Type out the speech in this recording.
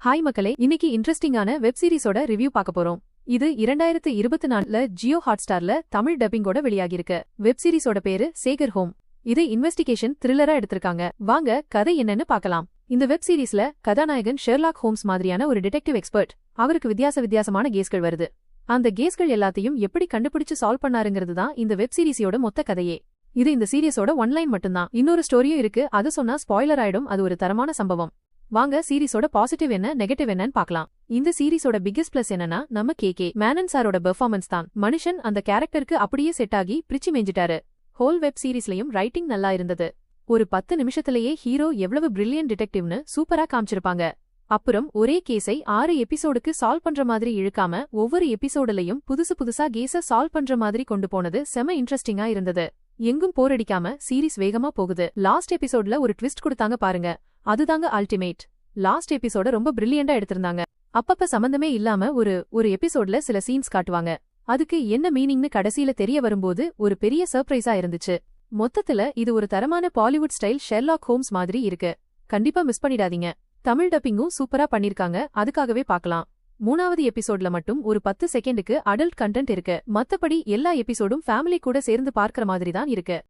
Hi மக்களே, இன்னைக்கு இன்ட்ரெஸ்டிங்கான வெப் சீரிஸோட ரிவ்யூ பார்க்க போறோம். இது 2024ல ஜியோ ஹாட்ஸ்டார்ல தமிழ் டப்பிங்கோட வெளியாகிருக்கு. வெப் சீரிஸோட பேரு சேகர் ஹோம். இது இன்வெஸ்டிகேஷன் த்ரில்லரா எடுத்திருக்காங்க. வாங்க கதை என்னன்னு பார்க்கலாம். இந்த வெப் சீரிஸ்ல கதாநாயகன் ஷெர்லாக் ஹோம்ஸ் மாதிரியான ஒரு டிடெக்டிவ் எக்ஸ்பர்ட். அவருக்கு வித்தியாசமான கேஸ்கள் வருது. அந்த கேஸ்கள் எல்லாத்தையும் எப்படி கண்டுபிடிச்சு சால்வ் பண்ணாருங்கிறது தான் இந்த வெப் சீரிஸோட மொத்த கதையே. இது இந்த சீரிஸோட ஒன்லைன் மட்டும்தான். இன்னொரு ஸ்டோரியும் இருக்கு, அது சொன்னா ஸ்பாய்லர் ஆயிடும். அது ஒரு தரமான சம்பவம். வாங்க சீரிஸோட பாசிட்டிவ் என்ன நெகட்டிவ் என்னன்னு பார்க்கலாம். இந்த சீரிஸோட பிக்கஸ்ட் பிளஸ் என்னன்னா நம்ம கே மேனன் சாரோட பெர்ஃபார்மன்ஸ் தான். மனுஷன் அந்த கேரக்டருக்கு அப்படியே செட் ஆகி பிரிச்சு மேஞ்சிட்டாரு. ஹோல் வெப் சீரிஸ்லயும் ரைட்டிங் நல்லா இருந்தது. ஒரு 10 நிமிஷத்திலேயே ஹீரோ எவ்வளவு பிரில்லியன்ட் டிடெக்டிவ்னு சூப்பரா காமிச்சிருப்பாங்க. அப்புறம் ஒரே கேஸை 6 எபிசோடுக்கு சால்வ் பண்ற மாதிரி இழுக்காம ஒவ்வொரு எபிசோடுலயும் புதுசா கேஸ சால்வ் பண்ற மாதிரி கொண்டு போனது செம இன்ட்ரெஸ்டிங்கா இருந்தது. எங்கும் போரடிக்காம சீரிஸ் வேகமா போகுது. லாஸ்ட் எபிசோட்ல ஒரு ட்விஸ்ட் கொடுத்தாங்க பாருங்க, அதுதாங்க அல்டிமேட். லாஸ்ட் எபிசோட ரொம்ப பிரில்லியண்டா எடுத்திருந்தாங்க. அப்பப்ப சம்பந்தமே இல்லாம ஒரு எபிசோட்ல சில சீன்ஸ் காட்டுவாங்க. அதுக்கு என்ன மீனிங்னு கடைசியில தெரிய வரும்போது ஒரு பெரிய சர்ப்ரைஸா இருந்துச்சு. மொத்தத்துல இது ஒரு தரமான பாலிவுட் ஸ்டைல் ஷெர்லாக் ஹோம்ஸ் மாதிரி இருக்கு. கண்டிப்பா மிஸ் பண்ணிடாதீங்க. தமிழ் டப்பிங்கும் சூப்பரா பண்ணிருக்காங்க, அதுக்காகவே பார்க்கலாம். 3வது எபிசோட்ல மட்டும் ஒரு 10 செகண்டுக்கு அடல்ட் கண்டென்ட் இருக்கு. மத்தபடி எல்லா எபிசோடும் ஃபேமிலி கூட சேர்ந்து பார்க்கற மாதிரி தான் இருக்கு.